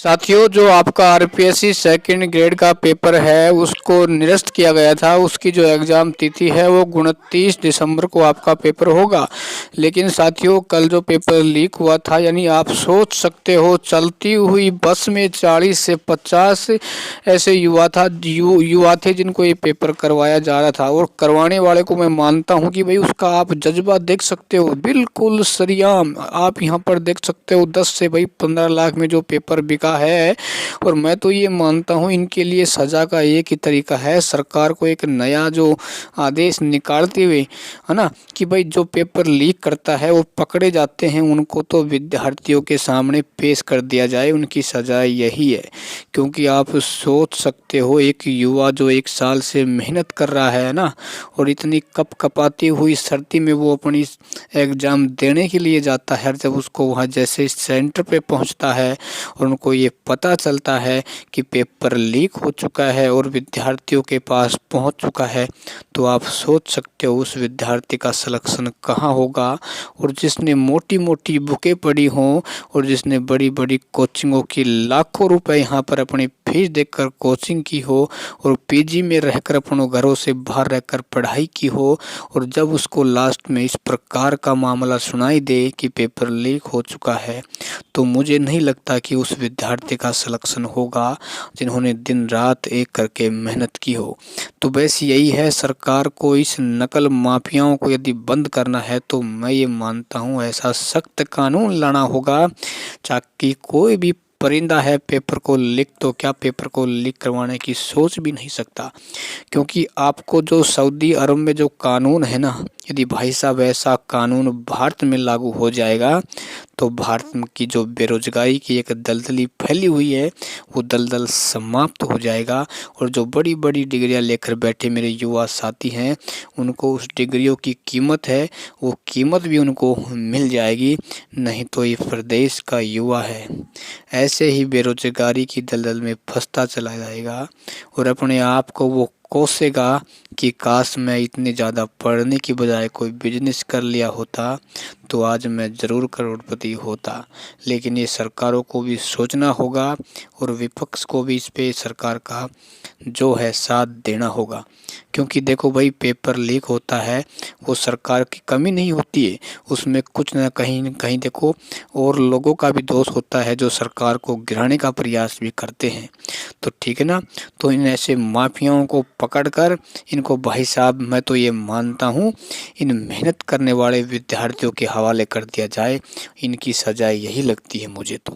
साथियों, जो आपका आरपीएससी सेकंड ग्रेड का पेपर है उसको निरस्त किया गया था। उसकी जो एग्ज़ाम तिथि है वो 29 दिसंबर को आपका पेपर होगा। लेकिन साथियों, कल जो पेपर लीक हुआ था, यानी आप सोच सकते हो चलती हुई बस में 40 से 50 ऐसे युवा थे जिनको ये पेपर करवाया जा रहा था। और करवाने वाले को मैं मानता हूँ कि भाई उसका आप जज्बा देख सकते हो, बिल्कुल सरेआम आप यहाँ पर देख सकते हो। 10 से भाई 15 लाख में जो पेपर बिका है। और मैं तो ये मानता हूँ इनके लिए सज़ा का एक ही तरीका है, सरकार को एक नया जो आदेश निकालते हुए, है ना, कि भाई जो पेपर लीक करता है वो पकड़े जाते हैं, उनको तो विद्यार्थियों के सामने पेश कर दिया जाए। उनकी सज़ा यही है। क्योंकि आप सोच सकते हो एक युवा जो 1 साल से मेहनत कर रहा है ना, और इतनी कपकपाती हुई सर्दी में वो अपनी एग्ज़ाम देने के लिए जाता है। जब उसको वहाँ जैसे सेंटर पे पहुँचता है और उनको ये पता चलता है कि पेपर लीक हो चुका है और विद्यार्थियों के पास पहुँच चुका है, तो आप सोच सकते हो उस विद्यार्थी का सिलेक्शन कहाँ होगा। और जिसने मोटी-मोटी बुकें पढ़ी हों और जिसने बड़ी-बड़ी कोचिंगों की लाखों रुपए यहाँ पर अपनी फीस देकर कोचिंग की हो और पीजी में रहकर अपनों घरों से बाहर रहकर पढ़ाई की हो, और जब उसको लास्ट में इस प्रकार का मामला सुनाई दे कि पेपर लीक हो चुका है, तो मुझे नहीं लगता कि उस विद्यार्थी का सिलेक्शन होगा जिन्होंने दिन रात एक करके मेहनत की हो। तो बस यही है, सरकार को इस नकल माफियाओं को यदि बंद करना है तो मैं ये मानता हूँ ऐसा सख्त कानून लाना होगा ताकि कोई भी परिंदा है पेपर को लीक, तो क्या पेपर को लीक करवाने की सोच भी नहीं सकता। क्योंकि आपको जो सऊदी अरब में जो कानून है ना, यदि भाई साहब ऐसा कानून भारत में लागू हो जाएगा तो भारत की जो बेरोजगारी की एक दलदली फैली हुई है वो दलदल समाप्त हो जाएगा। और जो बड़ी बड़ी डिग्रियां लेकर बैठे मेरे युवा साथी हैं, उनको उस डिग्रियों की कीमत है, वो कीमत भी उनको मिल जाएगी। नहीं तो ये प्रदेश का युवा है ऐसे ही बेरोजगारी की दलदल में फंसता चला जाएगा और अपने आप को वो कोसेगा कि काश मैं इतने ज़्यादा पढ़ने की बजाय कोई बिजनेस कर लिया होता तो आज मैं ज़रूर करोड़पति होता। लेकिन ये सरकारों को भी सोचना होगा और विपक्ष को भी इस पे सरकार का जो है साथ देना होगा। क्योंकि देखो भाई, पेपर लीक होता है वो सरकार की कमी नहीं होती है, उसमें कुछ न कहीं देखो और लोगों का भी दोष होता है जो सरकार को गिराने का प्रयास भी करते हैं। तो ठीक है ना, तो इन ऐसे माफियाओं को पकड़कर इनको भाई साहब, मैं तो ये मानता हूँ इन मेहनत करने वाले विद्यार्थियों के हवाले कर दिया जाए। इनकी सज़ा यही लगती है मुझे तो।